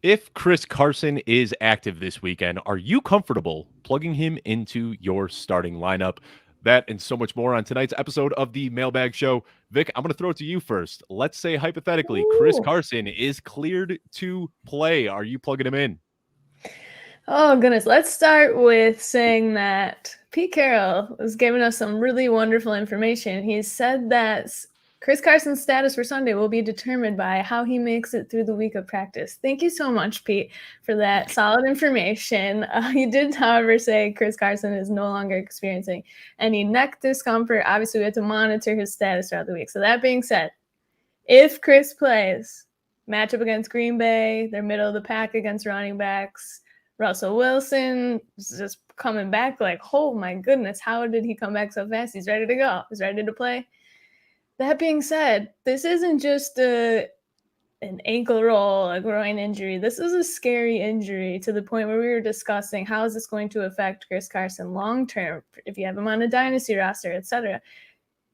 If Chris Carson is active this weekend, are you comfortable plugging him into your starting lineup? That and so much more on tonight's episode of the Mailbag Show. Vic, I'm going to throw it to you first. Let's say hypothetically, Chris Ooh. Carson is cleared to play. Are you plugging him in? Oh, goodness. Let's start with saying that Pete Carroll has given us some really wonderful information. He said that Chris Carson's status for Sunday will be determined by how he makes it through the week of practice. Thank you so much, Pete, for that solid information. He did, however, say Chris Carson is no longer experiencing any neck discomfort. Obviously, we have to monitor his status throughout the week. So that being said, if Chris plays, matchup against Green Bay, they're middle of the pack against running backs. Russell Wilson is just coming back like, oh my goodness, how did he come back so fast? He's ready to go. He's ready to play. That being said, this isn't just an ankle roll, a groin injury. This is a scary injury to the point where we were discussing how is this going to affect Chris Carson long term if you have him on a dynasty roster, etc.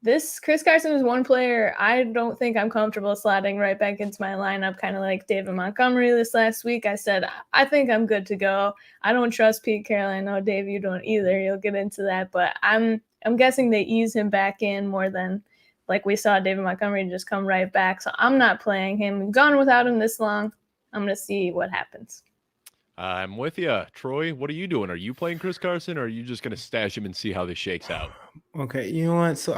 This Chris Carson is one player I don't think I'm comfortable slotting right back into my lineup, kind of like David Montgomery this last week. I said, I think I'm good to go. I don't trust Pete Carroll. I know, Dave, you don't either. You'll get into that. But I'm guessing they ease him back in more than like we saw David Montgomery just come right back. So I'm not playing him. We've gone without him this long. I'm going to see what happens. I'm with you. Troy, what are you doing? Are you playing Chris Carson, or are you just going to stash him and see how this shakes out? Okay, you know what? So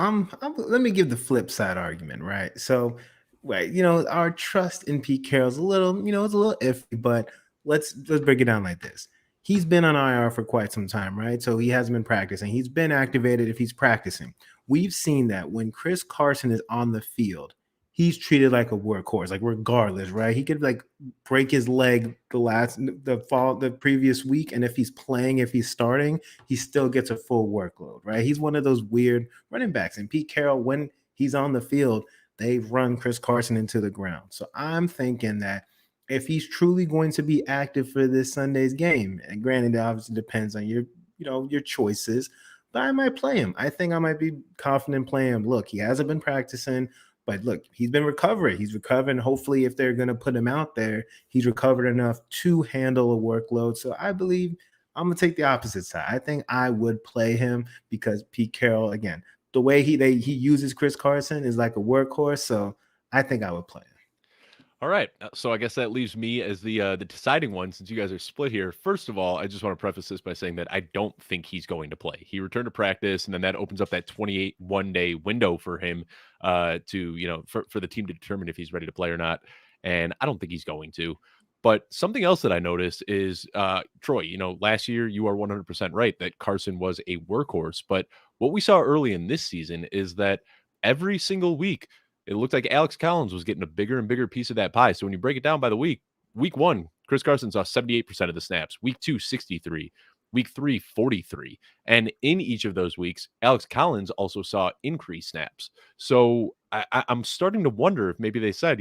let me give the flip side argument, right? So, right, our trust in Pete Carroll's a little, it's a little iffy, but let's break it down like this. He's been on IR for quite some time, right? So he hasn't been practicing. He's been activated if he's practicing. We've seen that when Chris Carson is on the field, he's treated like a workhorse, like regardless, right? He could like break his leg the previous week, and if he's playing, if he's starting, he still gets a full workload, right? He's one of those weird running backs. And Pete Carroll, when he's on the field, they run Chris Carson into the ground. So I'm thinking that if he's truly going to be active for this Sunday's game, and granted, it obviously depends on your choices, but I might play him. I think I might be confident playing him. Look, he hasn't been practicing. But look, he's been recovering. He's recovering. Hopefully, if they're going to put him out there, he's recovered enough to handle a workload. So I believe I'm going to take the opposite side. I think I would play him because Pete Carroll, again, the way he uses Chris Carson is like a workhorse. So I think I would play him. All right. So I guess that leaves me as the deciding one since you guys are split here. First of all, I just want to preface this by saying that I don't think he's going to play. He returned to practice, and then that opens up that 28 one-day window for him for the team to determine if he's ready to play or not. And I don't think he's going to. But something else that I noticed is, Troy, last year you are 100% right that Carson was a workhorse. But what we saw early in this season is that every single week, it looked like Alex Collins was getting a bigger and bigger piece of that pie. So when you break it down by the week 1, Chris Carson saw 78% of the snaps, week 2, 63, week 3, 43. And in each of those weeks, Alex Collins also saw increased snaps. So I'm starting to wonder if maybe they said,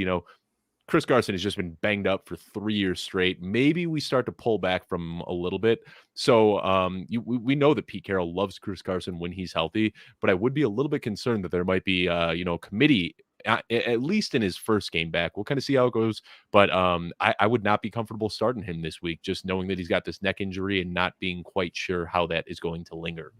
Chris Carson has just been banged up for 3 years straight. Maybe we start to pull back from a little bit. So we know that Pete Carroll loves Chris Carson when he's healthy, but I would be a little bit concerned that there might be a committee at least in his first game back. We'll kind of see how it goes, but I would not be comfortable starting him this week, just knowing that he's got this neck injury and not being quite sure how that is going to linger.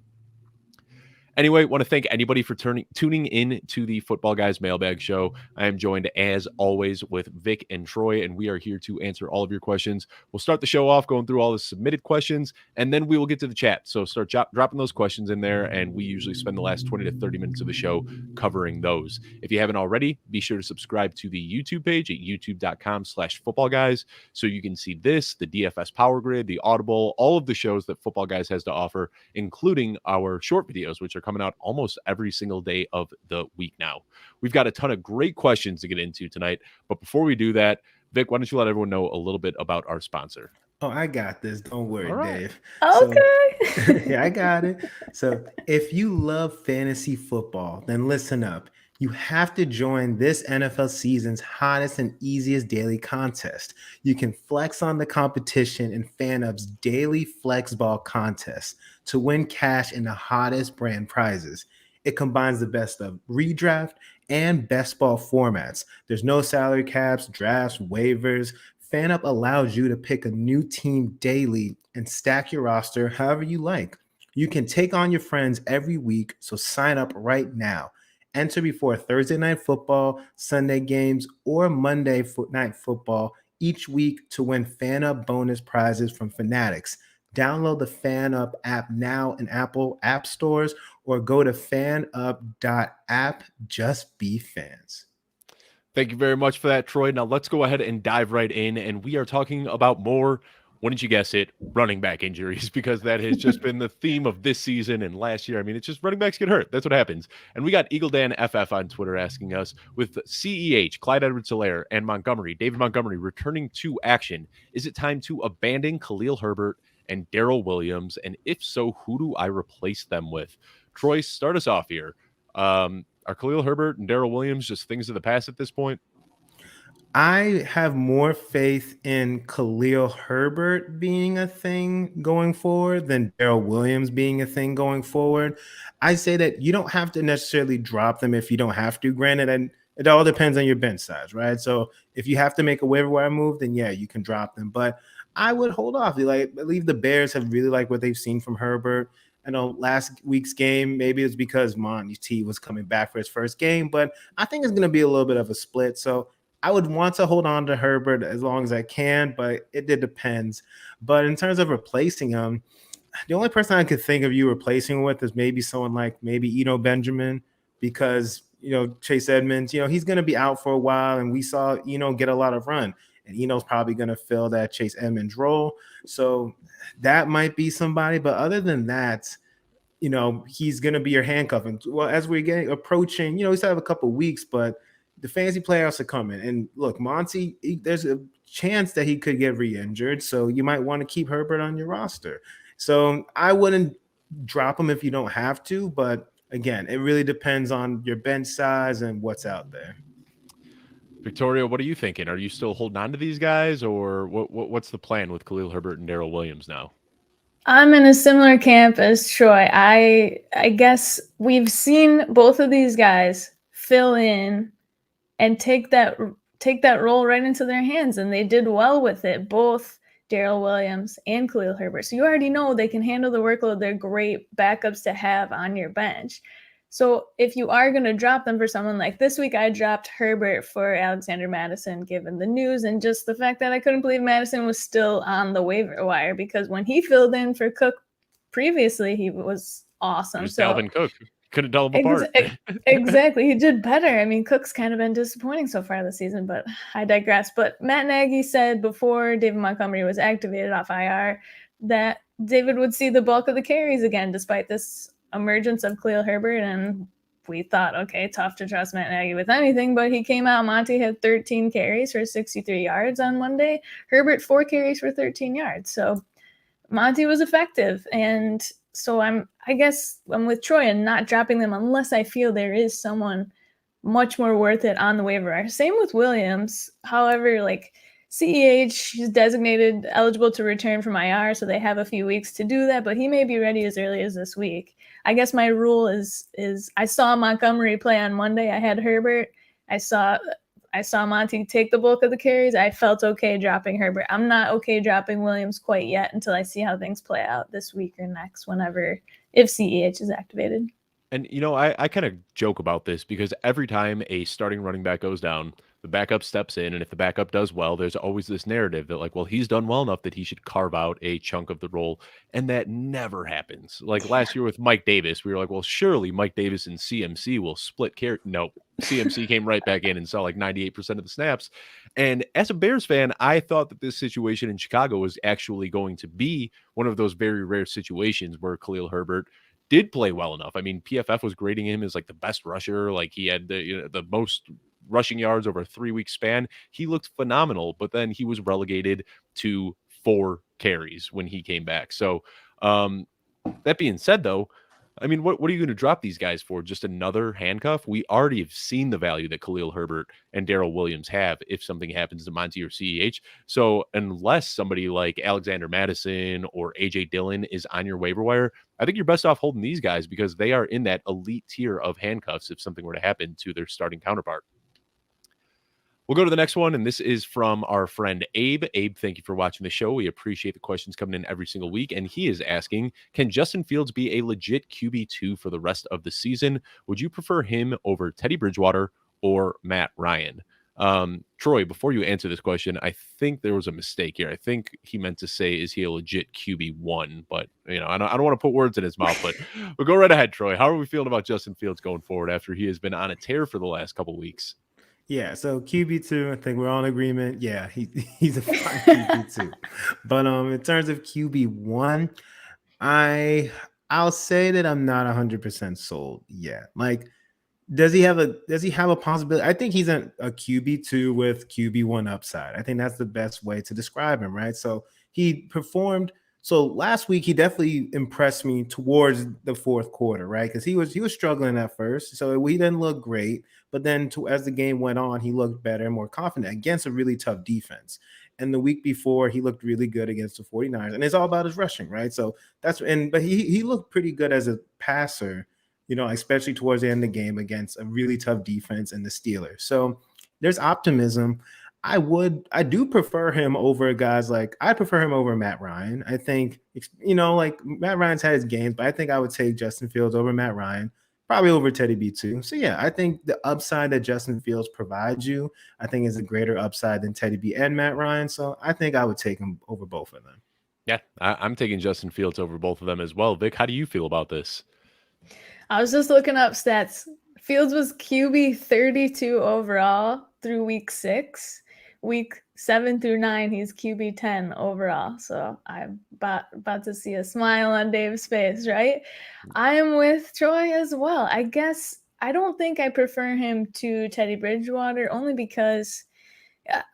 Anyway, want to thank anybody for tuning in to the Football Guys Mailbag Show. I am joined, as always, with Vic and Troy, and we are here to answer all of your questions. We'll start the show off going through all the submitted questions, and then we will get to the chat. So start dropping those questions in there, and we usually spend the last 20 to 30 minutes of the show covering those. If you haven't already, be sure to subscribe to the YouTube page at youtube.com/footballguys so you can see this, the DFS Power Grid, the Audible, all of the shows that Football Guys has to offer, including our short videos, which are coming out almost every single day of the week now. We've got a ton of great questions to get into tonight, but before we do that, Vic, why don't you let everyone know a little bit about our sponsor? Oh, I got this. Don't worry, Right. Dave. Okay. Yeah, I got it. So if you love fantasy football, then listen up. You have to join this NFL season's hottest and easiest daily contest. You can flex on the competition in FanUp's daily Flex Ball contest to win cash in the hottest brand prizes. It combines the best of redraft and best ball formats. There's no salary caps, drafts, waivers. FanUp allows you to pick a new team daily and stack your roster however you like. You can take on your friends every week, so sign up right now. Enter before Thursday night football, Sunday games, or Monday night football each week to win FanUp bonus prizes from Fanatics. Download the FanUp app now in Apple app stores or go to fanup.app. Just be fans. Thank you very much for that, Troy. Now let's go ahead and dive right in. And we are talking about more, wouldn't you guess it, running back injuries, because that has just been the theme of this season and last year. I mean, it's just running backs get hurt. That's what happens. And we got Eagle Dan FF on Twitter asking us, with CEH, Clyde Edwards-Helaire, and David Montgomery returning to action, is it time to abandon Khalil Herbert and Darrell Williams? And if so, who do I replace them with? Troy, start us off here. Are Khalil Herbert and Darrell Williams just things of the past at this point? I have more faith in Khalil Herbert being a thing going forward than Darrell Williams being a thing going forward. I say that you don't have to necessarily drop them if you don't have to. Granted, and it all depends on your bench size, right? So if you have to make a waiver wire move, then yeah, you can drop them. But I would hold off. I believe the Bears have really liked what they've seen from Herbert. I know last week's game, maybe it's because Monty T was coming back for his first game, but I think it's going to be a little bit of a split. So I would want to hold on to Herbert as long as I can, but it depends. But in terms of replacing him, the only person I could think of you replacing with is maybe someone like maybe Eno Benjamin, because, Chase Edmonds, he's going to be out for a while, and we saw Eno get a lot of run. And Eno's probably going to fill that Chase Edmonds role. So that might be somebody. But other than that, he's going to be your handcuff. And well, as we're approaching, we still have a couple of weeks, but the fantasy playoffs are coming. And look, Monty, there's a chance that he could get re-injured. So you might want to keep Herbert on your roster. So I wouldn't drop him if you don't have to. But again, it really depends on your bench size and what's out there. Victoria, what are you thinking? Are you still holding on to these guys, or what's the plan with Khalil Herbert and Darrell Williams now? I'm in a similar camp as Troy. I guess we've seen both of these guys fill in and take that role right into their hands, and they did well with it, both Darrell Williams and Khalil Herbert. So you already know they can handle the workload. They're great backups to have on your bench. So if you are going to drop them for someone like this week, I dropped Herbert for Alexander Mattison, given the news and just the fact that I couldn't believe Mattison was still on the waiver wire, because when he filled in for Cook previously, he was awesome. So Dalvin Cook. Couldn't tell them apart. Exactly. He did better. I mean, Cook's kind of been disappointing so far this season, but I digress. But Matt Nagy said before David Montgomery was activated off IR that David would see the bulk of the carries again, despite this emergence of Khalil Herbert. And we thought, okay, tough to trust Matt Nagy with anything, but he came out. Monty had 13 carries for 63 yards on Monday. Herbert, 4 carries for 13 yards. So Monty was effective. And so I guess I'm with Troy and not dropping them unless I feel there is someone much more worth it on the waiver wire. Same with Williams. However, CEH is designated eligible to return from IR, so they have a few weeks to do that, but he may be ready as early as this week. I guess my rule is I saw Montgomery play on Monday. I had Herbert. I saw Monty take the bulk of the carries. I felt okay dropping Herbert. I'm not okay dropping Williams quite yet until I see how things play out this week or next, if CEH is activated. And, I kind of joke about this because every time a starting running back goes down, the backup steps in. And if the backup does well, there's always this narrative that he's done well enough that he should carve out a chunk of the role. And that never happens. Like last year with Mike Davis, we were like, well, surely Mike Davis and CMC will split care. Nope. CMC came right back in and saw 98% of the snaps. And as a Bears fan, I thought that this situation in Chicago was actually going to be one of those very rare situations where Khalil Herbert did play well enough. I mean, PFF was grading him as the best rusher. He had the most rushing yards over a 3-week span. He looked phenomenal, but then he was relegated to 4 carries when he came back. So that being said, though, I mean, what are you going to drop these guys for? Just another handcuff? We already have seen the value that Khalil Herbert and Darrell Williams have if something happens to Monty or CEH. So unless somebody like Alexander Mattison or AJ Dillon is on your waiver wire, I think you're best off holding these guys because they are in that elite tier of handcuffs if something were to happen to their starting counterpart. We'll go to the next one, and this is from our friend Abe. Abe, thank you for watching the show. We appreciate the questions coming in every single week, and he is asking, can Justin Fields be a legit QB2 for the rest of the season? Would you prefer him over Teddy Bridgewater or Matt Ryan? Troy, before you answer this question, I think there was a mistake here. I think he meant to say, is he a legit QB1? But, I don't want to put words in his mouth, but we'll go right ahead, Troy. How are we feeling about Justin Fields going forward after he has been on a tear for the last couple weeks? Yeah, so QB2, I think we're all in agreement. Yeah, he's a fine QB2. But in terms of QB1, I'll say that I'm not 100% sold yet. Like, does he have a possibility? I think he's a QB2 with QB1 upside. I think that's the best way to describe him, right? So he performed. So last week he definitely impressed me towards the fourth quarter, right? Because he was struggling at first, so he didn't look great. But then as the game went on, he looked better and more confident against a really tough defense. And the week before, he looked really good against the 49ers. And it's all about his rushing, right? So but he looked pretty good as a passer, especially towards the end of the game against a really tough defense and the Steelers. So there's optimism. I do prefer him over guys I prefer him over Matt Ryan. I think, like Matt Ryan's had his games, but I think I would take Justin Fields over Matt Ryan, probably over Teddy B2. So yeah, I think the upside that Justin Fields provides you, I think is a greater upside than Teddy B and Matt Ryan. So I think I would take him over both of them. Yeah, I'm taking Justin Fields over both of them as well. Vic, how do you feel about this? I was just looking up stats. Fields was QB 32 overall through week 6. Week 7 through 9, he's QB 10 overall. So I'm about to see a smile on Dave's face, right? I am with Troy as well. I guess I don't think I prefer him to Teddy Bridgewater, only because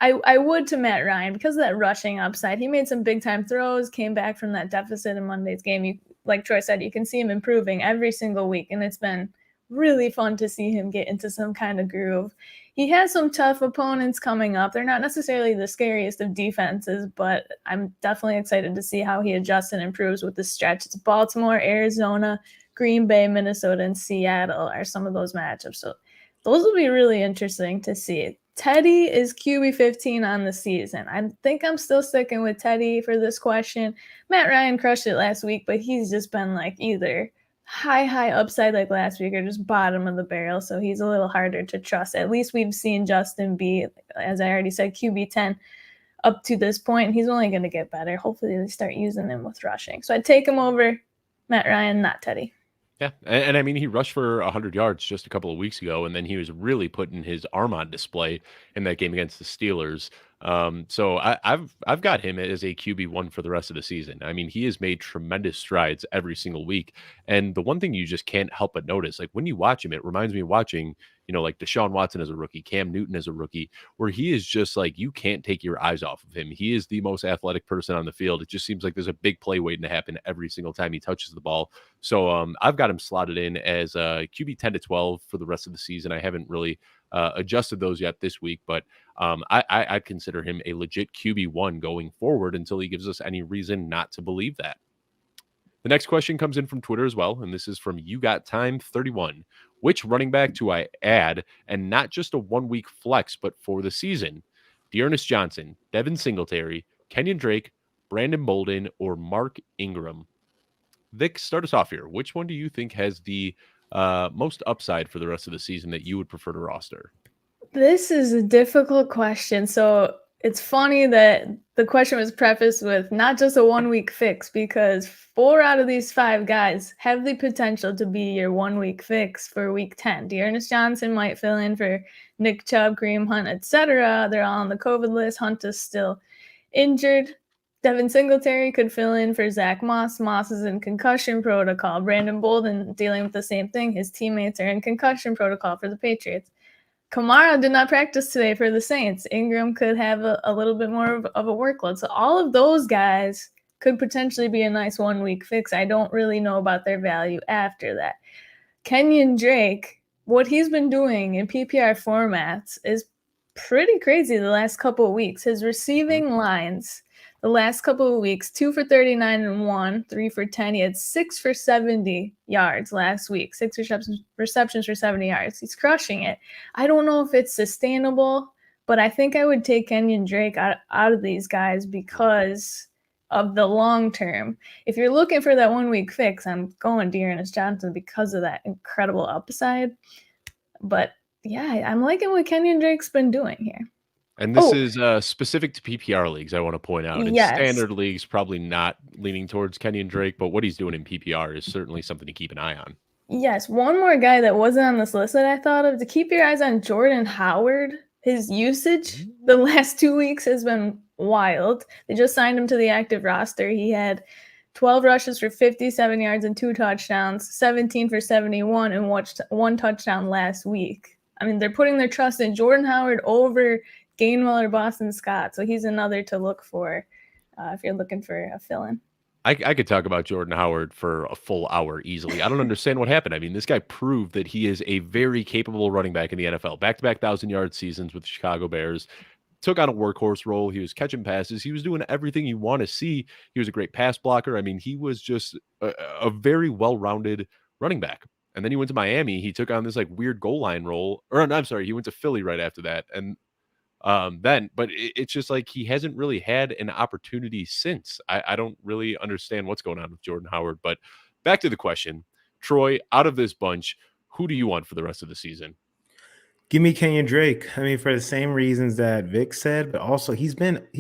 I would to Matt Ryan because of that rushing upside. He made some big time throws, came back from that deficit in Monday's game. Like Troy said, you can see him improving every single week, and it's been really fun to see him get into some kind of groove. He has some tough opponents coming up. They're not necessarily the scariest of defenses, but I'm definitely excited to see how he adjusts and improves with the stretch. It's Baltimore, Arizona, Green Bay, Minnesota, and Seattle are some of those matchups. So those will be really interesting to see. Teddy is QB 15 on the season. I think I'm still sticking with Teddy for this question. Matt Ryan crushed it last week, but he's just been like either high upside like last week or just bottom of the barrel. So he's a little harder to trust. At least we've seen Justin be, as I already said, QB 10 up to this point. He's only going to get better. Hopefully they start using him with rushing. So I'd take him over Matt Ryan, not Teddy. Yeah, and I mean, he rushed for 100 yards just a couple of weeks ago, and then he was really putting his arm on display in that game against the Steelers. So I've got him as a QB1 for the rest of the season. I mean, he has made tremendous strides every single week. And the one thing you just can't help but notice, like when you watch him, it reminds me of watching, like Deshaun Watson as a rookie, Cam Newton as a rookie, where he is just like, you can't take your eyes off of him. He is the most athletic person on the field. It just seems like there's a big play waiting to happen every single time he touches the ball. So I've got him slotted in as QB 10 to 12 for the rest of the season. I haven't really adjusted those yet this week, but I'd consider him a legit QB1 going forward until he gives us any reason not to believe that. The next question comes in from Twitter as well, and this is from You Got Time 31. Which running back do I add, and not just a 1 week flex, but for the season? Dearness Johnson, Devin Singletary, Kenyon Drake, Brandon Bolden, or Mark Ingram? Vic, start us off here. Which one do you think has the most upside for the rest of the season that you would prefer to roster? This is a difficult question. So it's funny that the question was prefaced with not just a 1 week fix, because 4 out of these 5 guys have the potential to be your 1 week fix for week 10. Dearness Johnson might fill in for Nick Chubb, Kareem Hunt, etc. They're all on the COVID list. Hunt is still injured. Devin Singletary could fill in for Zach Moss. Moss is in concussion protocol. Brandon Bolden dealing with the same thing. His teammates are in concussion protocol for the Patriots. Kamara did not practice today for the Saints. Ingram could have a little bit more of a workload. So all of those guys could potentially be a nice 1 week fix. I don't really know about their value after that. Kenyon Drake, what he's been doing in PPR formats is pretty crazy the last couple of weeks. His receiving lines the last couple of weeks, 2 for 39 and 1, 3 for 10. He had 6 for 70 yards last week, 6 receptions for 70 yards. He's crushing it. I don't know if it's sustainable, but I think I would take Kenyon Drake out of these guys because of the long term. If you're looking for that 1 week fix, I'm going Dearness Johnson because of that incredible upside. But yeah, I'm liking what Kenyon Drake's been doing here. And this is specific to PPR leagues, I want to point out. In standard leagues, probably not leaning towards Kenyon Drake, but what he's doing in PPR is certainly something to keep an eye on. Yes, one more guy that wasn't on this list that I thought of, to keep your eyes on Jordan Howard. His usage the last 2 weeks has been wild. They just signed him to the active roster. He had 12 rushes for 57 yards and 2 touchdowns, 17 for 71, and watched 1 touchdown last week. I mean, they're putting their trust in Jordan Howard over Gainwell or Boston Scott. So he's another to look for if you're looking for a fill-in. I could talk about Jordan Howard for a full hour easily. I don't understand what happened. I mean, this guy proved that he is a very capable running back in the NFL. Back-to-back 1,000-yard seasons with the Chicago Bears. Took on a workhorse role. He was catching passes. He was doing everything you want to see. He was a great pass blocker. I mean, he was just a very well-rounded running back. And then he went to Miami. He took on this like weird goal line role. Or I'm sorry, he went to Philly right after that. And but it's just like he hasn't really had an opportunity since. I don't really understand what's going on with Jordan Howard. But back to the question, Troy, out of this bunch, who do you want for the rest of the season? Give me Kenyon Drake. I mean, for the same reasons that Vic said, but also he's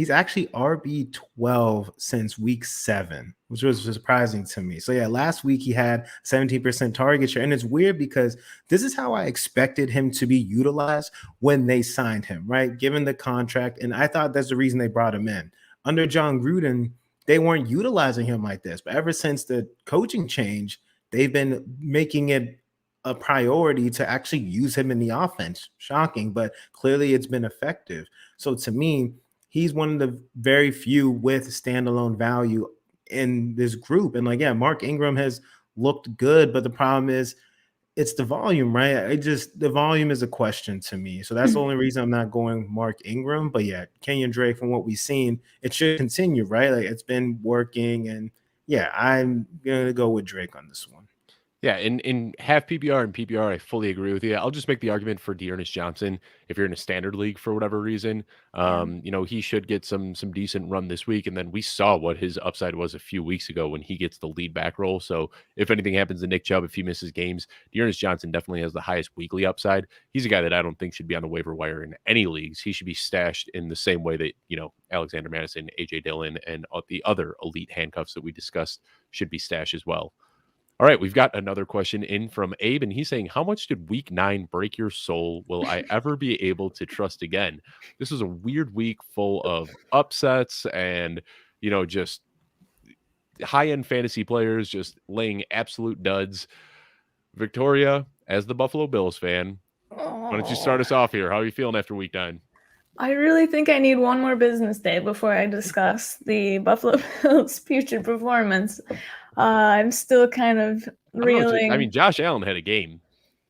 actually RB12 since week 7, which was surprising to me. So yeah, last week he had 17% target share. And it's weird because this is how I expected him to be utilized when they signed him, right? Given the contract. And I thought that's the reason they brought him in. Under John Gruden, they weren't utilizing him like this. But ever since the coaching change, they've been making it a priority to actually use him in the offense. Shocking, but clearly it's been effective. So to me, he's one of the very few with standalone value in this group. And like, yeah, Mark Ingram has looked good, but the problem is it's the volume, right? The volume is a question to me. So that's the only reason I'm not going Mark Ingram. But yeah, Kenyon Drake, from what we've seen, it should continue, right? Like it's been working. And yeah, I'm going to go with Drake on this one. Yeah, in half PPR and PPR, I fully agree with you. I'll just make the argument for Dearness Johnson if you're in a standard league for whatever reason. He should get some decent run this week, and then we saw what his upside was a few weeks ago when he gets the lead back role. So if anything happens to Nick Chubb, if he misses games, Dearness Johnson definitely has the highest weekly upside. He's a guy that I don't think should be on the waiver wire in any leagues. He should be stashed in the same way that Alexander Madison, AJ Dillon, and the other elite handcuffs that we discussed should be stashed as well. All right, we've got another question in from Abe, and he's saying, how much did week 9 break your soul? Will I ever be able to trust again? This was a weird week full of upsets and, just high-end fantasy players just laying absolute duds. Victoria, as the Buffalo Bills fan, why don't you start us off here? How are you feeling after week 9? I really think I need one more business day before I discuss the Buffalo Bills' future performance. I'm still kind of reeling. Josh Allen had a game.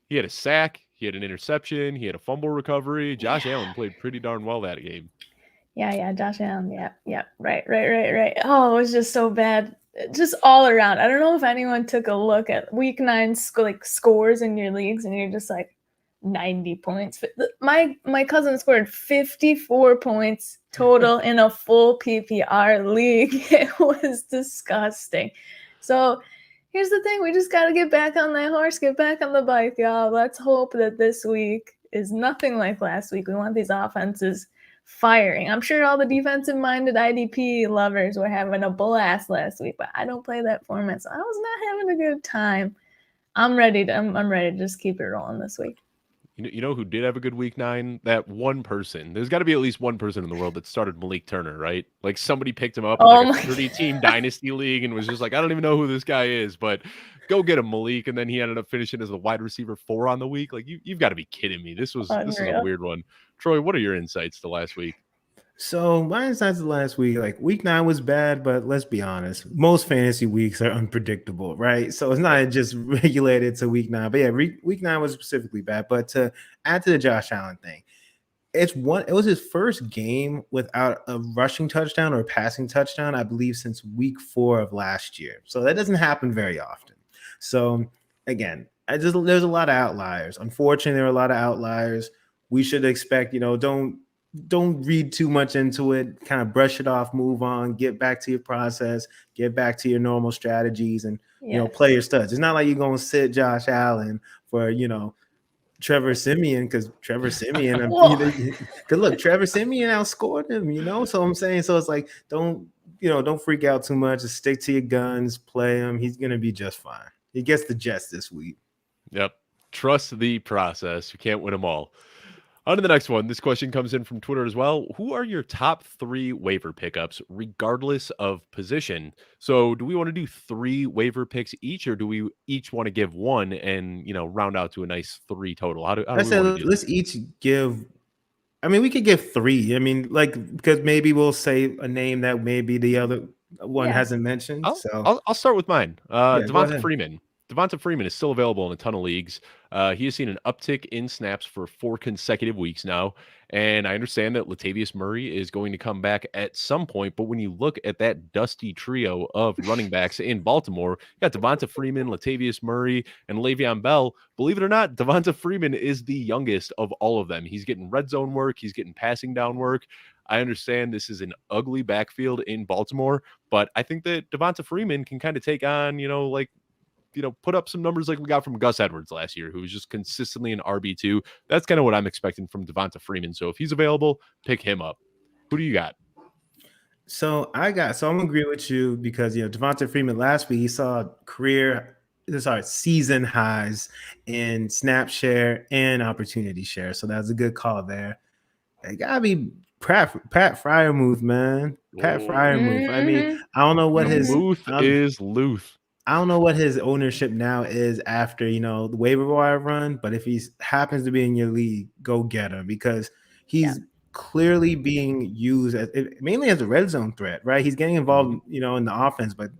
He had a sack. He had an interception. He had a fumble recovery. Josh Allen played pretty darn well that game. Yeah, Josh Allen. Yeah. Right. Oh, it was just so bad. Just all around. I don't know if anyone took a look at week 9 scores in your leagues and you're just like 90 points. My cousin scored 54 points total in a full PPR league. It was disgusting. So here's the thing. We just got to get back on that horse, get back on the bike, y'all. Let's hope that this week is nothing like last week. We want these offenses firing. I'm sure all the defensive-minded IDP lovers were having a blast last week, but I don't play that format, so I was not having a good time. I'm ready to just keep it rolling this week. You know who did have a good week 9? That one person. There's got to be at least one person in the world that started Malik Turner, right? Like somebody picked him up in a 30-team dynasty league and was just like, I don't even know who this guy is, but go get him, Malik. And then he ended up finishing as the wide receiver 4 on the week. Like you've got to be kidding me. This is a weird one. Troy, what are your insights to last week? So my insights of last week, like week 9 was bad, but let's be honest, most fantasy weeks are unpredictable, right? So it's not just regulated to week 9, but yeah, week 9 was specifically bad. But to add to the Josh Allen thing, it was his first game without a rushing touchdown or a passing touchdown, I believe, since week 4 of last year. So that doesn't happen very often. So again, there's a lot of outliers. Unfortunately, there are a lot of outliers. We should expect, don't don't read too much into it. Kind of brush it off, move on, get back to your process, get back to your normal strategies, and play your studs. It's not like you're going to sit Josh Allen for Trevor Siemian, because Trevor Siemian, because look, Trevor Siemian outscored him, so I'm saying, so it's like, don't freak out too much, just stick to your guns, play him. He's going to be just fine. He gets the Jets this week. Yep. Trust the process. You can't win them all. On to the next one. This question comes in from Twitter as well. Who are your top 3 waiver pickups, regardless of position? So do we want to do 3 waiver picks each, or do we each want to give one and, round out to a nice 3 total? How do we want to do let's each give, we could give 3. Because maybe we'll say a name that maybe the other one hasn't mentioned. I'll start with mine. Devonta Freeman. Devonta Freeman is still available in a ton of leagues. He has seen an uptick in snaps for 4 consecutive weeks now. And I understand that Latavius Murray is going to come back at some point. But when you look at that dusty trio of running backs in Baltimore, you got Devonta Freeman, Latavius Murray, and Le'Veon Bell. Believe it or not, Devonta Freeman is the youngest of all of them. He's getting red zone work. He's getting passing down work. I understand this is an ugly backfield in Baltimore, but I think that Devonta Freeman can kind of take on, put up some numbers like we got from Gus Edwards last year, who was just consistently an RB2. That's kind of what I'm expecting from Devonta Freeman. So if he's available, pick him up. Who do you got? So I'm gonna agree with you, because Devonta Freeman last week, he saw season highs in snap share and opportunity share. So that's a good call there. It gotta be Pat Freiermuth, man. Pat Freiermuth. I don't know what his is Luth. I don't know what his ownership now is after, the waiver wire run, but if he happens to be in your league, go get him, because he's clearly being used mainly as a red zone threat, right? He's getting involved, in the offense, but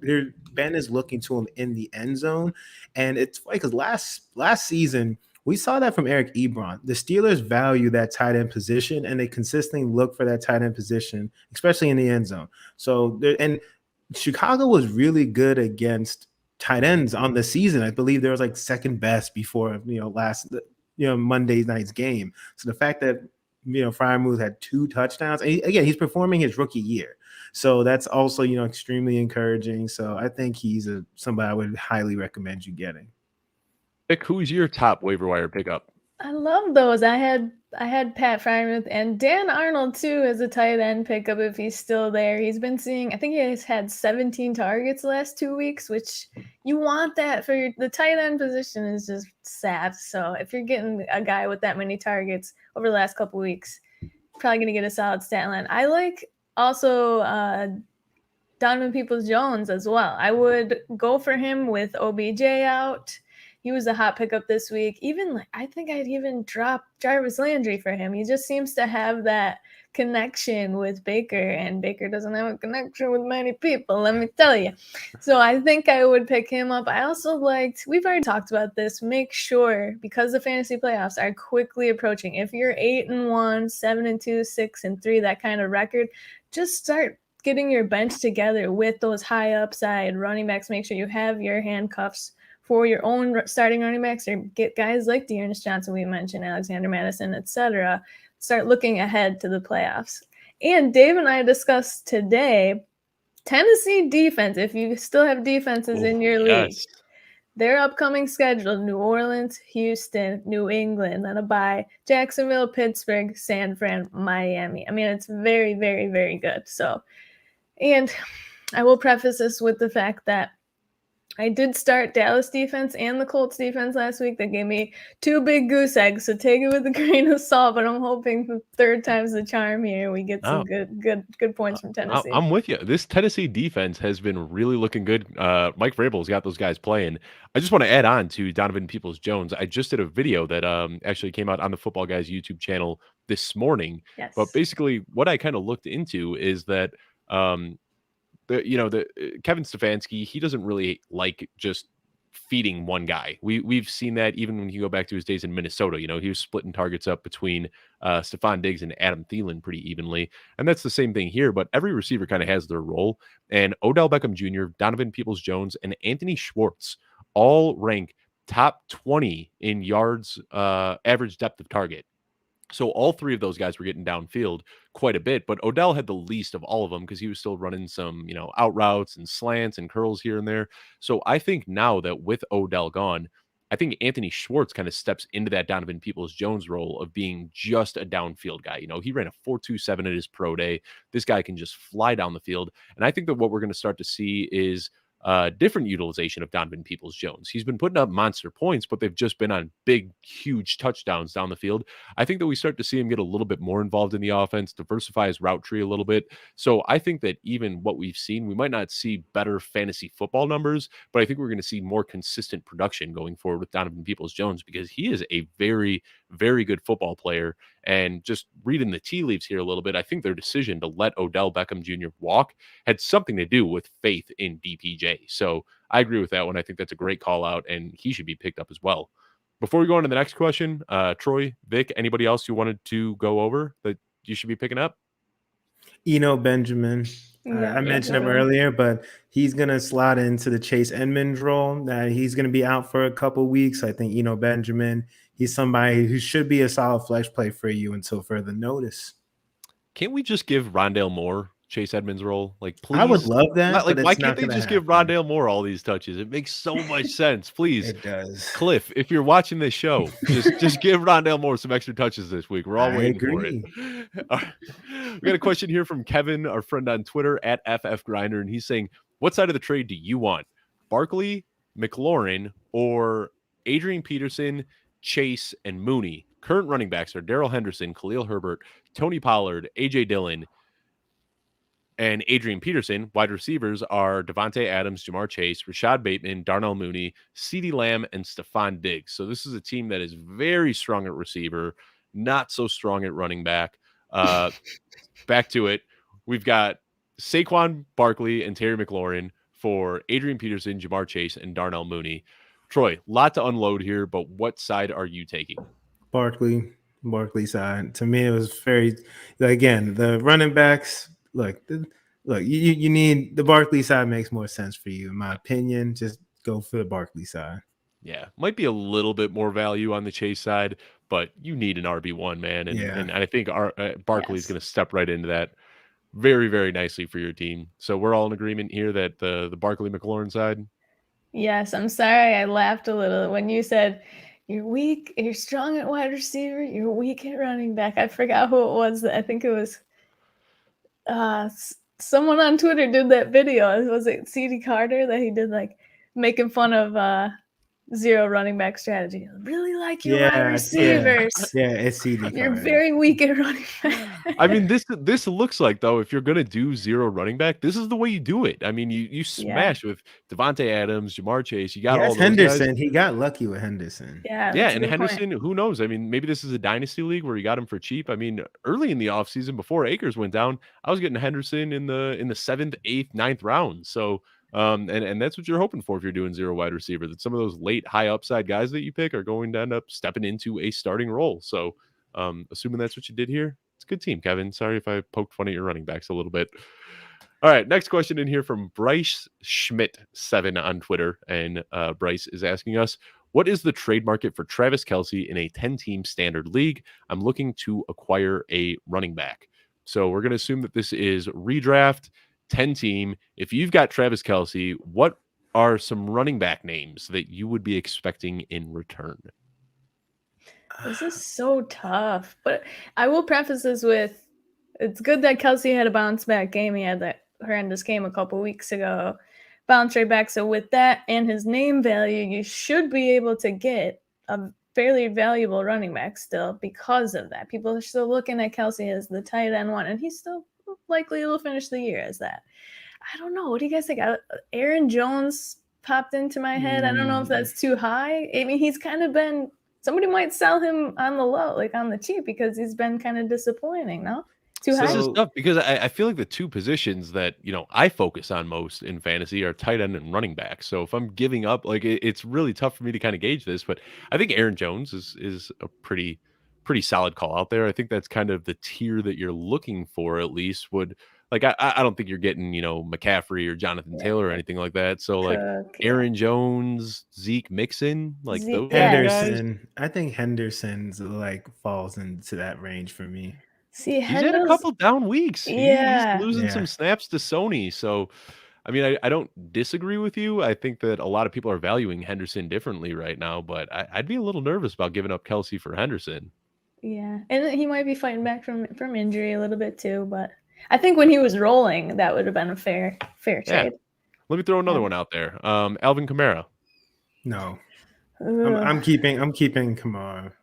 Ben is looking to him in the end zone. And it's funny because last season, we saw that from Eric Ebron. The Steelers value that tight end position, and they consistently look for that tight end position, especially in the end zone. So, and Chicago was really good against tight ends on the season. I believe there was like second best before Monday night's game. So the fact that Freiermuth had 2 touchdowns, and he's performing his rookie year, so that's also extremely encouraging. So I think he's somebody I would highly recommend you getting. Vic, who's your top waiver wire pickup? I love those. I had Pat Freiermuth and Dan Arnold too as a tight end pickup if he's still there. He's been seeing, I think he has had 17 targets the last 2 weeks, which you want that for the tight end position is just sad. So if you're getting a guy with that many targets over the last couple weeks, probably going to get a solid stat line. I like also Donovan Peoples-Jones as well. I would go for him with OBJ out. He was a hot pickup this week. I think I'd even drop Jarvis Landry for him. He just seems to have that connection with Baker, and Baker doesn't have a connection with many people, let me tell you. So I think I would pick him up. I also we've already talked about this, make sure, because the fantasy playoffs are quickly approaching, if you're 8-1, 7-2, 6-3, that kind of record, just start getting your bench together with those high upside running backs. Make sure you have your handcuffs for your own starting running backs, or get guys like Dearness Johnson, we mentioned, Alexander Madison, etc. Start looking ahead to the playoffs. And Dave and I discussed today, Tennessee defense, if you still have defenses in your league, their upcoming schedule: New Orleans, Houston, New England, then a bye, Jacksonville, Pittsburgh, San Fran, Miami. It's very, very, very good. So, and I will preface this with the fact that I did start Dallas defense and the Colts defense last week. That gave me 2 big goose eggs, so take it with a grain of salt. But I'm hoping the third time's the charm here. We get some good points from Tennessee. I'm with you. This Tennessee defense has been really looking good. Mike Vrabel's got those guys playing. I just want to add on to Donovan Peoples-Jones. I just did a video that actually came out on the Footballguys YouTube channel this morning. Yes. But basically, what I kind of looked into is that Kevin Stefanski, he doesn't really like just feeding one guy. We've seen that even when you go back to his days in Minnesota. He was splitting targets up between Stephon Diggs and Adam Thielen pretty evenly. And that's the same thing here, but every receiver kind of has their role. And Odell Beckham Jr., Donovan Peoples-Jones, and Anthony Schwartz all rank top 20 in yards average depth of target. So all three of those guys were getting downfield quite a bit, but Odell had the least of all of them because he was still running some, out routes and slants and curls here and there. So I think now that with Odell gone, I think Anthony Schwartz kind of steps into that Donovan Peoples-Jones role of being just a downfield guy. He ran a 4.27 at his pro day. This guy can just fly down the field. And I think that what we're going to start to see is different utilization of Donovan Peoples-Jones. He's been putting up monster points, but they've just been on big, huge touchdowns down the field. I think that we start to see him get a little bit more involved in the offense, diversify his route tree a little bit. So I think that even what we've seen, we might not see better fantasy football numbers, but I think we're going to see more consistent production going forward with Donovan Peoples-Jones because he is a very, very good football player. And just reading the tea leaves here a little bit, I think their decision to let Odell Beckham Jr. walk had something to do with faith in DPJ. So I agree with that one. I think that's a great call out, and he should be picked up as well. Before we go on to the next question, Troy, Vic, anybody else you wanted to go over that you should be picking up? Benjamin. I mentioned him earlier, but he's going to slot into the Chase Edmonds role. He's going to be out for a couple weeks. I think, Benjamin, he's somebody who should be a solid flex play for you until further notice. Can't we just give Rondale Moore Chase Edmonds' role? Like, please. I would love that. Why can't they just give Rondale Moore all these touches? It makes so much sense. Please. It does. Cliff, if you're watching this show, just give Rondale Moore some extra touches this week. We're all waiting for it. Right. We got a question here from Kevin, our friend on Twitter at FFGrinder, and he's saying, what side of the trade do you want? Barkley, McLaurin, or Adrian Peterson, Chase, and Mooney? Current running backs are Darrell Henderson, Khalil Herbert, Tony Pollard, A.J. Dillon, and Adrian Peterson. Wide receivers are Devontae Adams, Jamar Chase, Rashad Bateman, Darnell Mooney, CeeDee Lamb, and Stephon Diggs. So this is a team that is very strong at receiver, not so strong at running back. Back to it. We've got Saquon Barkley and Terry McLaurin for Adrian Peterson, Jamar Chase, and Darnell Mooney. Troy, lot to unload here, but what side are you taking? Barkley side. To me, it was very, again, the running backs. Look, you need the Barkley side makes more sense for you, in my opinion. Just go for the Barkley side. Yeah, might be a little bit more value on the Chase side, but you need an RB1, man. And I think Barkley is going to step right into that very, very nicely for your team. So we're all in agreement here that the Barkley McLaurin side. Yes, I'm sorry I laughed a little when you said you're weak, you're strong at wide receiver, you're weak at running back. I forgot who it was. I think it was someone on Twitter did that video. Was it CD Carter that he did, like, making fun of zero running back strategy? I really like your wide receivers. Yeah, it's CD Carter. You're very weak at running back. I mean, this looks like, though, if you're going to do zero running back, this is the way you do it. I mean, you smash with Devontae Adams, Jamar Chase. You got all those Henderson. guys. He got lucky with Henderson. Yeah, and Henderson, who knows? I mean, maybe this is a dynasty league where you got him for cheap. I mean, early in the offseason, before Akers went down, I was getting Henderson in the 7th, 8th, 9th round. So, and that's what you're hoping for if you're doing zero wide receiver, that some of those late high upside guys that you pick are going to end up stepping into a starting role. So, assuming that's what you did here, it's a good team, Kevin. Sorry if I poked fun at your running backs a little bit. All right, next question in here from Bryce Schmidt 7 on Twitter, and Bryce is asking us, what is the trade market for Travis Kelce in a 10-team standard league? I'm looking to acquire a running back. So we're going to assume that this is redraft, 10-team. If you've got Travis Kelce, what are some running back names that you would be expecting in return? This is so tough, but I will preface this with, it's good that Kelce had a bounce back game. He had that horrendous game a couple weeks ago, bounce right back. So with that and his name value, you should be able to get a fairly valuable running back still because of that. People are still looking at Kelce as the tight end one, and he's still likely will finish the year as that. I don't know. What do you guys think? Aaron Jones popped into my head. I don't know if that's too high. I mean, he's kind of been, somebody might sell him on the low, like on the cheap, because he's been kind of disappointing, no? Too high? This is tough because I feel like the two positions that, I focus on most in fantasy are tight end and running back. So if I'm giving up, like, it's really tough for me to kind of gauge this, but I think Aaron Jones is a pretty solid call out there. I think that's kind of the tier that you're looking for, at least. Would Like I don't think you're getting, McCaffrey or Jonathan Taylor or anything like that. So like Cook, Aaron Jones, Zeke Mixon, like those Yeah. kind of guys. Henderson. I think Henderson's like falls into that range for me. See, He's had a couple down weeks. He's losing some snaps to Sony. So, I mean, I don't disagree with you. I think that a lot of people are valuing Henderson differently right now, but I'd be a little nervous about giving up Kelsey for Henderson. Yeah, and he might be fighting back from injury a little bit too, but I think when he was rolling, that would have been a fair trade. Let me throw another one out there. Alvin Kamara. No, I'm keeping Kamara.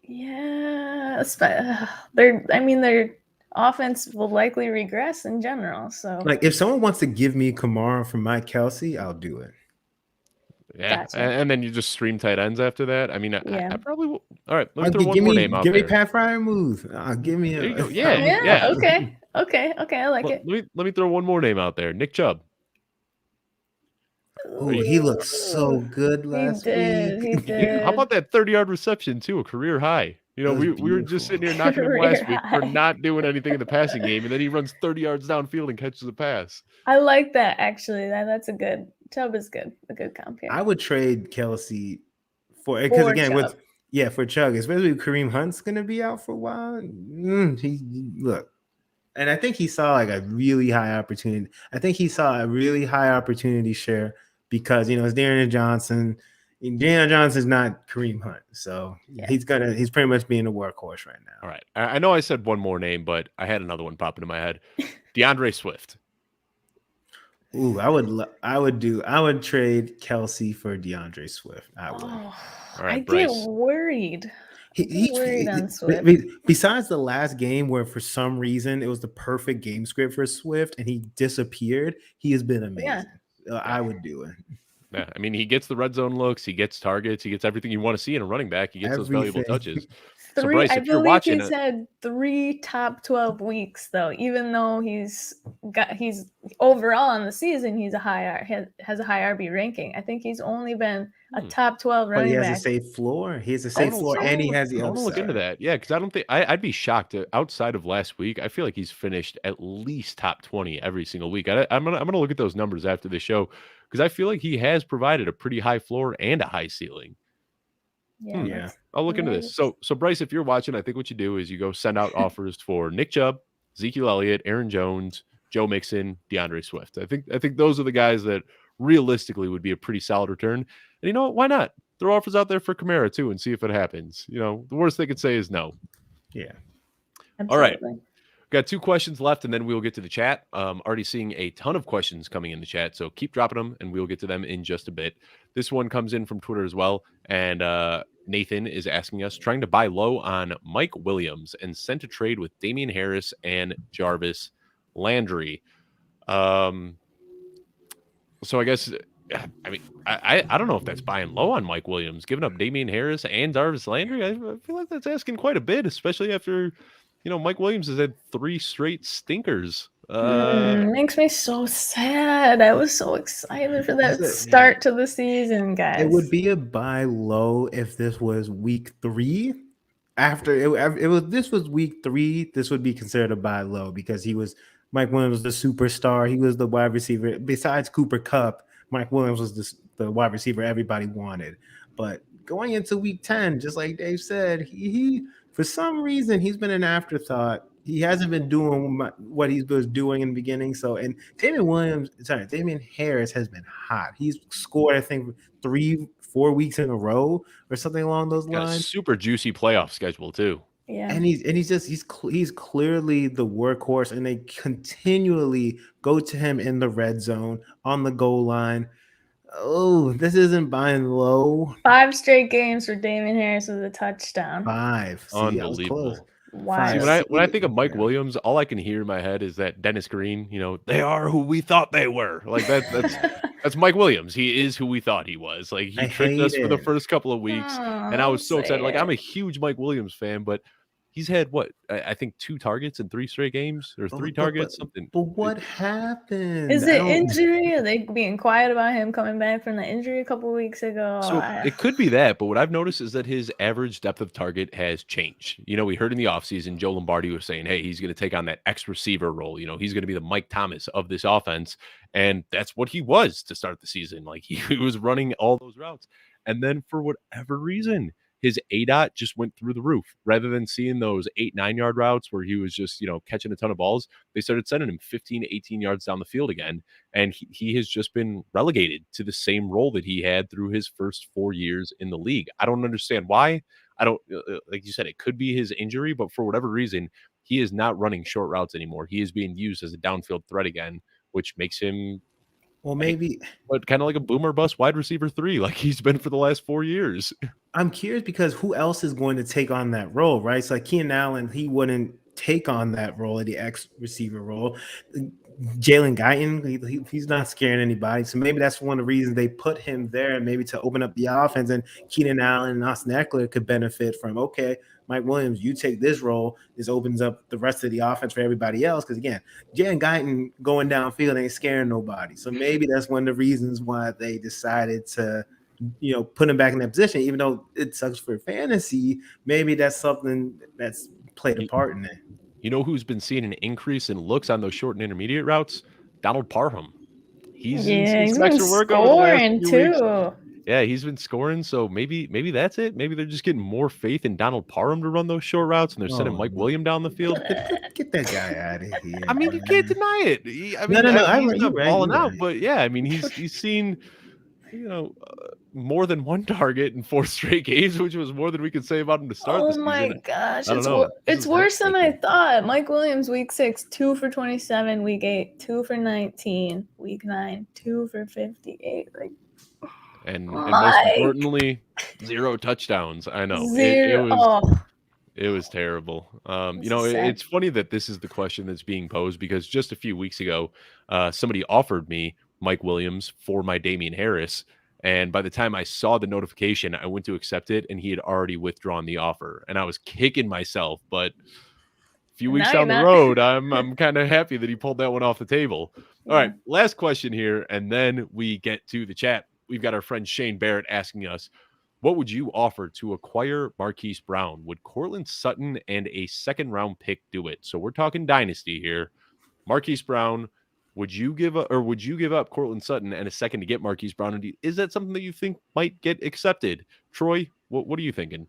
Yeah, their offense will likely regress in general. So, like, if someone wants to give me Kamara for Mike Kelsey, I'll do it. Yeah, Gotcha. and then you just stream tight ends after that. I mean, I probably will. All right, let me throw one give more me, name out give there. me Pat Fryermuth. Give me There you go. a Yeah. Okay. I like it. Let me throw one more name out there. Nick Chubb. Oh, he looked so good last week. He did. How about that 30-yard reception too, a career high? We were just sitting here knocking him last week for not doing anything in the passing game, and then he runs 30 yards downfield and catches a pass. I like that actually. That's a good. Chubb is good. A good comp here. I would trade Kelsey because again Chubb. for Chug, especially if Kareem Hunt's gonna be out for a while. Look, and I think he saw like a really high opportunity. I think he saw a really high opportunity share because it's Darren Johnson. Darren Johnson's not Kareem Hunt, so he's pretty much being a workhorse right now. All right, I know I said one more name, but I had another one pop into my head. DeAndre Swift. Ooh, I would trade Kelsey for DeAndre Swift. I would. Oh, all right, I Bryce. get worried. On Swift. Besides the last game where for some reason it was the perfect game script for Swift and he disappeared, he has been amazing. I would do it. Yeah, I mean, he gets the red zone looks, he gets targets, he gets everything you want to see in a running back. He gets those valuable touches. So Bryce, if you're watching, he's had 3 top 12 weeks though. Even though he's overall on the season, he's has a high RB ranking. I think he's only been a top 12 running back. But he has a safe floor. He has a safe floor, and he has the upside. I want to look into that. Yeah, because I don't think I'd be shocked. Outside of last week, I feel like he's finished at least top 20 every single week. I'm gonna look at those numbers after the show because I feel like he has provided a pretty high floor and a high ceiling. Yeah. I'll look into this. So Bryce, if you're watching, I think what you do is you go send out offers for Nick Chubb, Ezekiel Elliott, Aaron Jones, Joe Mixon, DeAndre Swift. I think those are the guys that realistically would be a pretty solid return. And you know what? Why not throw offers out there for Kamara too and see if it happens? The worst they could say is no. Yeah. Absolutely. All right. Got 2 questions left, and then we'll get to the chat. Already seeing a ton of questions coming in the chat, so keep dropping them, and we'll get to them in just a bit. This one comes in from Twitter as well, and Nathan is asking us, trying to buy low on Mike Williams and sent a trade with Damian Harris and Jarvis Landry. So I guess, I mean, I don't know if that's buying low on Mike Williams, giving up Damian Harris and Jarvis Landry. I feel like that's asking quite a bit, especially after Mike Williams has had 3 straight stinkers. Makes me so sad. I was so excited for that start to the season, guys. It would be a buy low if this was week 3. This was week 3, this would be considered a buy low because Mike Williams was the superstar. He was the wide receiver. Besides Cooper Kupp, Mike Williams was the wide receiver everybody wanted. But going into week 10, just like Dave said, he for some reason, he's been an afterthought. He hasn't been doing what he was doing in the beginning. So, and Damian Harris has been hot. He's scored, I think, 3-4 weeks in a row or something along those lines. A super juicy playoff schedule too. Yeah, and he's clearly the workhorse, and they continually go to him in the red zone on the goal line. Oh, this isn't buying low. 5 straight games for Damian Harris with a touchdown. 5. See, unbelievable. Wow. See, when I think of Mike Williams, all I can hear in my head is that Dennis Green. They are who we thought they were. Like that's Mike Williams. He is who we thought he was. Like he tricked us for the first couple of weeks, and I was so excited. Like I'm a huge Mike Williams fan, but he's had what I think 2 targets in 3 straight games or 3 targets, something. But what happened? Is it injury? Are they being quiet about him coming back from the injury a couple weeks ago? So it could be that, but what I've noticed is that his average depth of target has changed. We heard in the offseason, Joe Lombardi was saying, hey, he's going to take on that X receiver role. He's going to be the Mike Thomas of this offense. And that's what he was to start the season. Like he was running all those routes. And then for whatever reason, his ADOT just went through the roof. Rather than seeing those 8-9 yard routes where he was just, catching a ton of balls, they started sending him 15 to 18 yards down the field again. And he has just been relegated to the same role that he had through his first 4 years in the league. I don't understand why. I don't, like you said, it could be his injury, but for whatever reason, he is not running short routes anymore. He is being used as a downfield threat again, which makes him but kind of like a boomer bust wide receiver 3, like he's been for the last 4 years. I'm curious because who else is going to take on that role, right? So like Keenan Allen, he wouldn't take on that role, the X receiver role. Jalen Guyton, he's not scaring anybody. So maybe that's one of the reasons they put him there, maybe to open up the offense. And Keenan Allen and Austin Eckler could benefit from, okay, Mike Williams, you take this role. This opens up the rest of the offense for everybody else. Because again, Jalen Guyton going downfield ain't scaring nobody. So maybe that's one of the reasons why they decided to, put him back in that position, even though it sucks for fantasy. Maybe that's something that's played a part in it. You know who's been seeing an increase in looks on those short and intermediate routes? Donald Parham. He's been work scoring too. Yeah, he's been scoring. So maybe that's it. Maybe they're just getting more faith in Donald Parham to run those short routes, and they're sending Mike Williams down the field. Get that guy out of here. I mean, you can't deny it. He's not balling out, but yeah, I mean, he's seen, more than one target in 4 straight games, which was more than we could say about him to start the season. Oh my gosh, it's worse than I thought. Mike Williams, week 6, 2 for 27, week 8, 2 for 19, week 9, 2 for 58. And most importantly, 0 touchdowns. I know. It was terrible. It's funny that this is the question that's being posed because just a few weeks ago, somebody offered me Mike Williams for my Damian Harris. And by the time I saw the notification, I went to accept it, and he had already withdrawn the offer. And I was kicking myself, but a few weeks down the road, I'm kind of happy that he pulled that one off the table. All right, last question here, and then we get to the chat. We've got our friend Shane Barrett asking us, what would you offer to acquire Marquise Brown? Would Courtland Sutton and a second-round pick do it? So we're talking dynasty here. Marquise Brown, would you give up Courtland Sutton and a second to get Marquise Brown? Is that something that you think might get accepted? Troy, what are you thinking?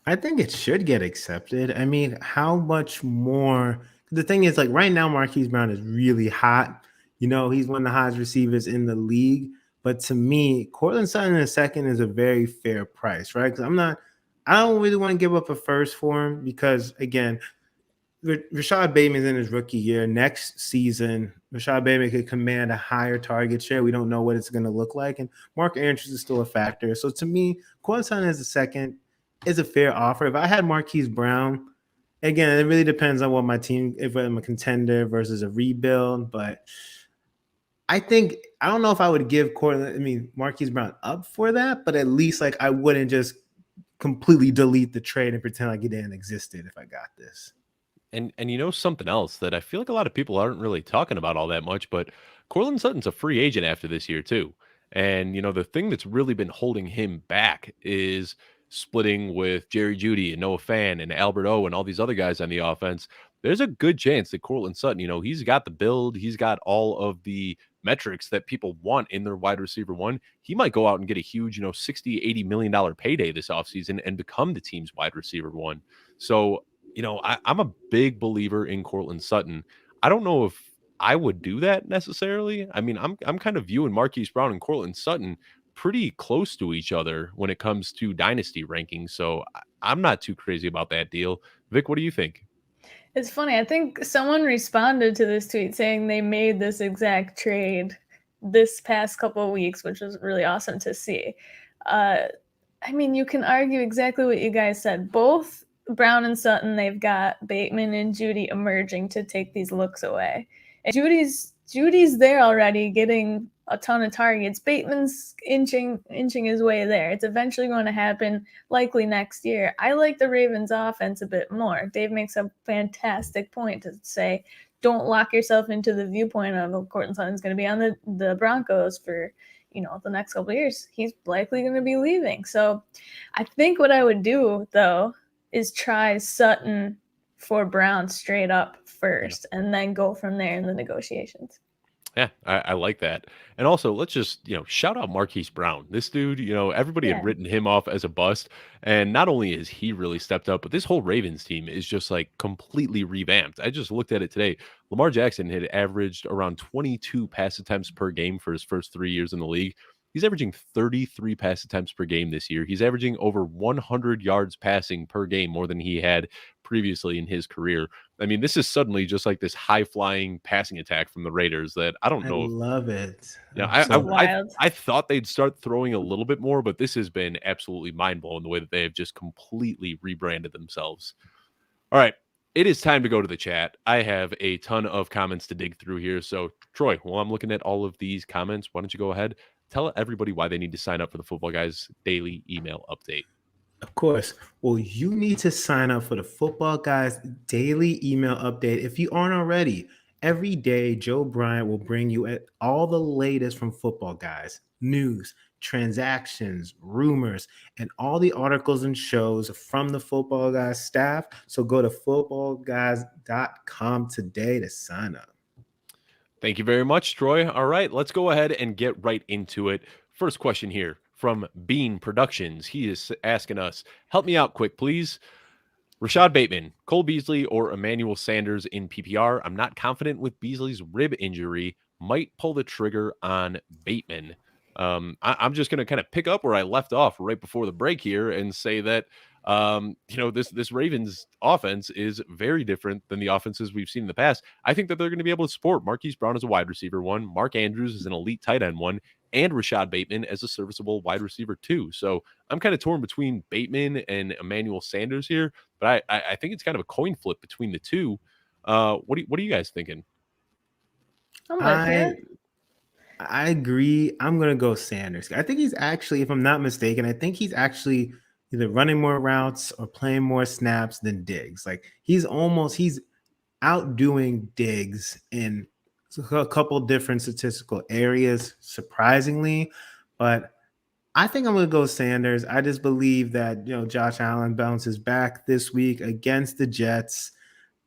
I think it should get accepted. I mean, how much more? The thing is, like right now, Marquise Brown is really hot. He's one of the hottest receivers in the league. But to me, Courtland Sutton in a second is a very fair price, right? Because I don't really want to give up a first for him because, again, Rashad Bateman's in his rookie year. Next season, Rashad Bateman could command a higher target share. We don't know what it's going to look like. And Mark Andrews is still a factor. So to me, Courtland Sutton as a second is a fair offer. If I had Marquise Brown, again, it really depends on what my team, if I'm a contender versus a rebuild. But I don't know if I would give Marquise Brown up for that, but at least I wouldn't just completely delete the trade and pretend like it didn't existed if I got this. And something else that I feel like a lot of people aren't really talking about all that much, but Courtland Sutton's a free agent after this year too. And, the thing that's really been holding him back is splitting with Jerry Jeudy and Noah Fant and Albert O and all these other guys on the offense. There's a good chance that Courtland Sutton, he's got the build, he's got all of the metrics that people want in their wide receiver 1. He might go out and get a huge, $60, $80 million payday this offseason and become the team's wide receiver 1. So, I'm a big believer in Courtland Sutton. I don't know if I would do that necessarily. I mean, I'm kind of viewing Marquise Brown and Courtland Sutton pretty close to each other when it comes to dynasty rankings. So I'm not too crazy about that deal. Vic, what do you think? It's funny. I think someone responded to this tweet saying they made this exact trade this past couple of weeks, which was really awesome to see. You can argue exactly what you guys said. Both Brown and Sutton, they've got Bateman and Jeudy emerging to take these looks away. And Judy's Judy's there already, getting a ton of targets. Bateman's inching his way there. It's eventually going to happen, likely next year. I like the Ravens offense a bit more. Dave makes a fantastic point to say, don't lock yourself into the viewpoint of Courtland Sutton's going to be on the Broncos for, the next couple of years. He's likely going to be leaving. So I think what I would do, though, is try Sutton for Brown straight up first, and then go from there in the negotiations. Yeah, I like that. And also, let's just, shout out Marquise Brown. This dude, everybody had written him off as a bust. And not only is he really stepped up, but this whole Ravens team is just like completely revamped. I just looked at it today. Lamar Jackson had averaged around 22 pass attempts per game for his first 3 years in the league. He's averaging 33 pass attempts per game this year. He's averaging over 100 yards passing per game, more than he had previously in his career. I mean, this is suddenly just like this high-flying passing attack from the Raiders that I don't know. I love it. I thought they'd start throwing a little bit more, but this has been absolutely mind-blowing the way that they have just completely rebranded themselves. All right, it is time to go to the chat. I have a ton of comments to dig through here. So, Troy, while I'm looking at all of these comments, why don't you go ahead, tell everybody why they need to sign up for the Football Guys daily email update. Of course. Well, you need to sign up for the Football Guys daily email update if you aren't already. Every day, Joe Bryant will bring you all the latest from Football Guys, news, transactions, rumors, and all the articles and shows from the Football Guys staff. So go to footballguys.com today to sign up. Thank you very much, Troy. All right, let's go ahead and get right into it. First question here from Bean Productions. He is asking us, help me out quick, please. Rashad Bateman, Cole Beasley, or Emmanuel Sanders in PPR? I'm not confident with Beasley's rib injury. Might pull the trigger on Bateman. I'm just going to kind of pick up where I left off right before the break here and say that this Ravens offense is very different than the offenses we've seen in the past. I think that they're going to be able to support Marquise Brown as a wide receiver 1, Mark Andrews as an elite tight end 1, and Rashad Bateman as a serviceable wide receiver 2. So I'm kind of torn between Bateman and Emmanuel Sanders here, but I think it's kind of a coin flip between the two. What are you guys thinking? I agree. I'm going to go Sanders. I think he's actually, if I'm not mistaken, I think he's actually either running more routes or playing more snaps than Diggs. Like he's outdoing Diggs in a couple different statistical areas, surprisingly. But I think I'm going to go Sanders. I just believe that, Josh Allen bounces back this week against the Jets.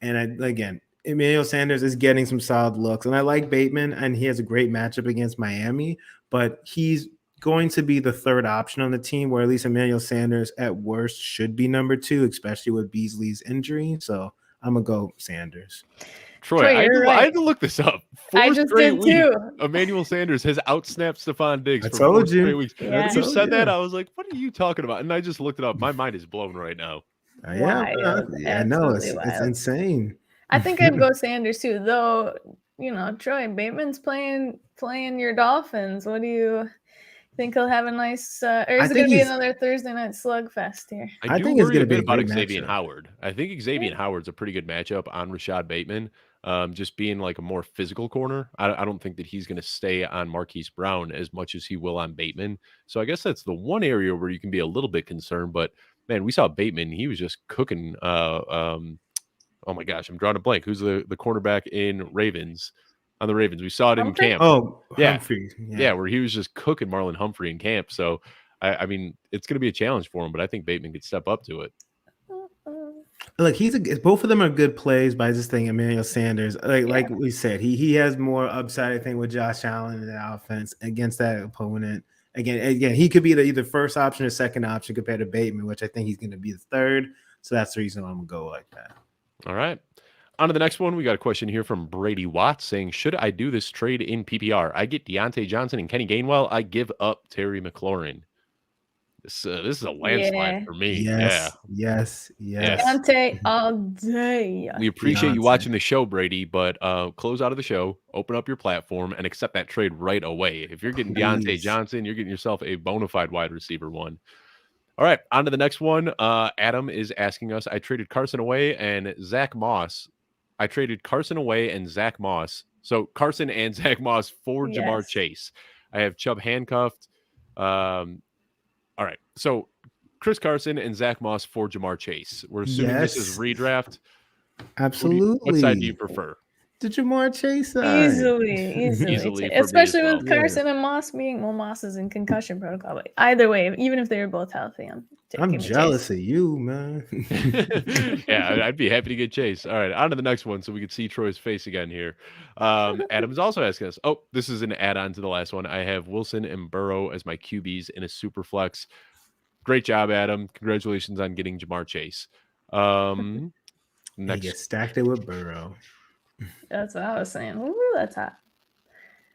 And again, Emmanuel Sanders is getting some solid looks. And I like Bateman, and he has a great matchup against Miami, but he's going to be the third option on the team, where at least Emmanuel Sanders at worst should be number 2, especially with Beasley's injury. So I'm going to go Sanders. Troy, I had to look this up. 4 straight weeks, Emmanuel Sanders has outsnapped Stephon Diggs for 4 straight weeks. Yeah. When you said that, I was like, what are you talking about? And I just looked it up. My mind is blown right now. I know. It's insane. I think I'd go Sanders too, though. Troy, Bateman's playing your Dolphins. What do you think? He'll have a nice, or is it going to be another Thursday night slugfest here? I think it's going to be about Xavier Howard. I think Xavier Howard's a pretty good matchup on Rashad Bateman. Just being like a more physical corner. I don't think that he's going to stay on Marquise Brown as much as he will on Bateman. So I guess that's the one area where you can be a little bit concerned. But man, we saw Bateman. He was just cooking. Oh my gosh, I'm drawing a blank. Who's the cornerback in Ravens? On the Ravens, we saw it in camp. Oh, yeah. Humphrey. Yeah, where he was just cooking Marlon Humphrey in camp. So, I mean, it's going to be a challenge for him, but I think Bateman could step up to it. Look, both of them are good plays, but I just think Emmanuel Sanders, like we said, he has more upside, I think, with Josh Allen in the offense against that opponent. Again, he could be either first option or second option compared to Bateman, which I think he's going to be the third. So that's the reason I'm going to go like that. All right. On to the next one. We got a question here from Brady Watts saying, should I do this trade in PPR? I get Deontay Johnson and Kenny Gainwell. I give up Terry McLaurin. This is a landslide for me. Yes. Deontay all day. We appreciate you watching the show, Brady, but close out of the show, open up your platform, and accept that trade right away. If you're getting Deontay Johnson, you're getting yourself a bona fide wide receiver 1. All right, on to the next one. Adam is asking us, I traded Carson away and Zach Moss So Carson and Zach Moss for Jamar Yes. Chase. I have Chubb handcuffed. All right. So Chris Carson and Zach Moss for Jamar Chase. We're assuming this is Yes. redraft. Absolutely. What side do you prefer? The Jamar Chase side. Easily Easily for me especially as well. with Carson and Moss being, well, Moss is in concussion protocol. But either way, even if they were both healthy, I'm jealous of you, man. Yeah, I'd be happy to get Chase. All right, on to the next one so we can see Troy's face again here. Adam's also asking us, this is an add-on to the last one. I have Wilson and Burrow as my QBs in a super flex. Great job, Adam. Congratulations on getting Jamar Chase. Next, you stacked it with Burrow. That's what I was saying. Ooh, that's hot.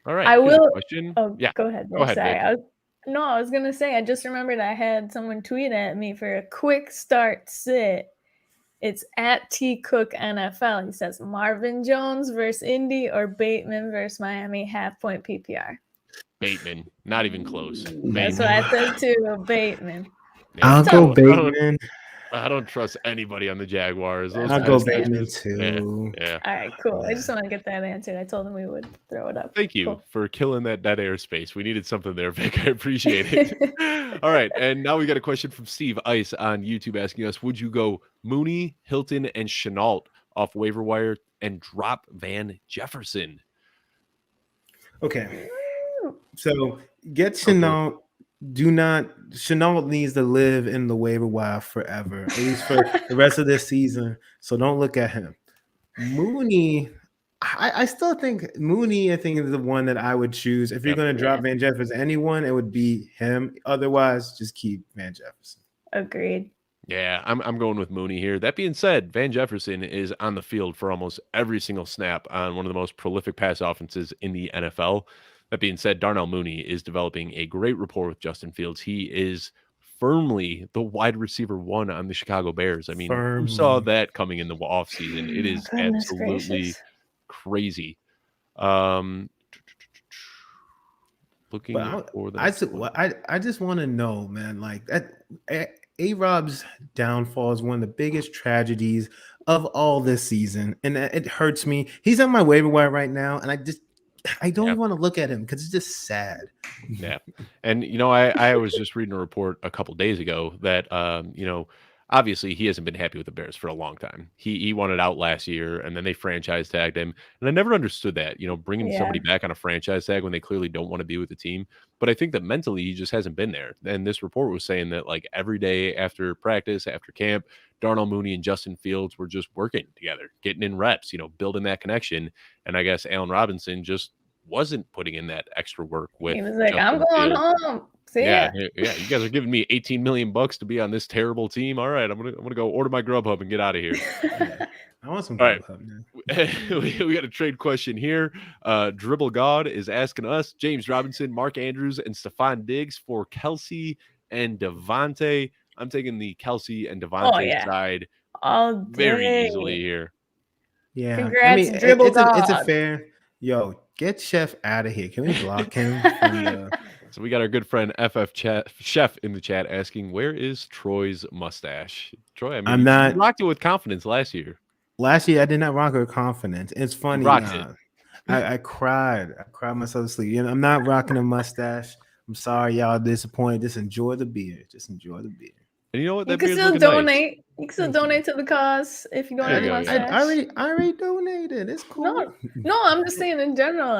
All right. I will. Question. Oh, yeah. Go ahead. Go ahead. Sorry. I was gonna say. I just remembered I had someone tweet at me for a quick start sit. It's at T Cook NFL. He says Marvin Jones versus Indy or Bateman versus Miami, half-point PPR. Bateman, not even close. That's what I said too. Bateman. Yeah, I'll go Bateman. I don't trust anybody on the Jaguars. I'll go Bateman too. Yeah. All right, cool. I just want to get that answered. I told him we would throw it up. Thank you for killing that dead air space. We needed something there, Vic. I appreciate it. All right, and now we got a question from Steve Ice on YouTube asking us, would you go Mooney, Hilton, and Chenault off waiver wire and drop Van Jefferson? Okay. So get Chenault. Chenault needs to live in the waiver wire forever, at least for the rest of this season. So don't look at him. Mooney, I still think Mooney, I think, is the one that I would choose. If you're going to drop Van Jefferson, anyone, it would be him. Otherwise, just keep Van Jefferson. Agreed. Yeah, I'm going with Mooney here. That being said, Van Jefferson is on the field for almost every single snap on one of the most prolific pass offenses in the NFL. That being said, Darnell Mooney is developing a great rapport with Justin Fields. He is firmly the wide receiver one on the Chicago Bears. I mean, who saw that coming in the offseason? It is absolutely crazy. Looking for the I just want to know, man, like that A-Rob's downfall is one of the biggest tragedies of all this season, and it hurts me. He's on my waiver wire right now, and I don't want to look at him because it's just sad. Yeah. And, I was just reading a report a couple days ago that, obviously he hasn't been happy with the Bears for a long time. He wanted out last year, and then they franchise tagged him. And I never understood that, bringing somebody back on a franchise tag when they clearly don't want to be with the team. But I think that mentally he just hasn't been there. And this report was saying that, like, every day after practice, after camp, Darnell Mooney and Justin Fields were just working together, getting in reps, building that connection. And I guess Allen Robinson just wasn't putting in that extra work with. He was like, I'm going home. Yeah. You guys are giving me $18 million to be on this terrible team. All right, I'm gonna go order my Grubhub and get out of here. I want some Grubhub now. We got a trade question here. Dribble God is asking us, James Robinson, Mark Andrews, and Stephon Diggs for Kelsey and Devontae. I'm taking the Kelsey and Devontae side very easily here. Yeah. Congrats, Dribble God. It's a fair. Yo, get Chef out of here. Can we block him? So we got our good friend Chef in the chat asking, where is Troy's mustache? Troy, I'm not. You rocked it with confidence last year. Last year, I did not rock it with confidence. It's funny. I cried. I cried myself to sleep. I'm not rocking a mustache. I'm sorry, y'all disappointed. Just enjoy the beer. And you know what? You can still donate. Nice. You can still donate to the cause if you don't have a mustache. I already donated. It's cool. No, I'm just saying in general.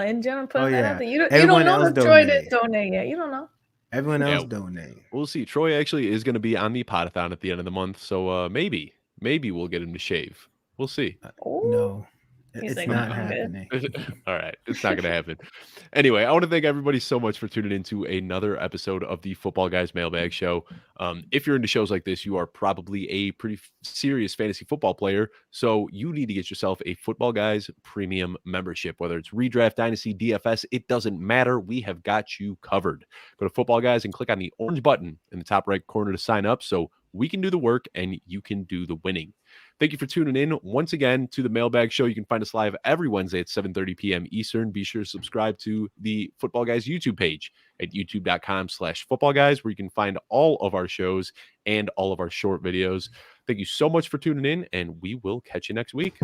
Put that out there. You don't know if Troy didn't donate yet. You don't know. Everyone else donate. We'll see. Troy actually is going to be on the Potathon at the end of the month, so maybe we'll get him to shave. We'll see. No. It's not happening. All right. It's not going to happen. Anyway, I want to thank everybody so much for tuning into another episode of the Footballguys Mailbag Show. If you're into shows like this, you are probably a pretty serious fantasy football player. So you need to get yourself a Footballguys premium membership, whether it's redraft, dynasty, DFS, it doesn't matter. We have got you covered. Go to Footballguys and click on the orange button in the top right corner to sign up so we can do the work and you can do the winning. Thank you for tuning in once again to the Mailbag Show. You can find us live every Wednesday at 7:30 p.m. Eastern. Be sure to subscribe to the Footballguys YouTube page at youtube.com/footballguys, where you can find all of our shows and all of our short videos. Thank you so much for tuning in, and we will catch you next week.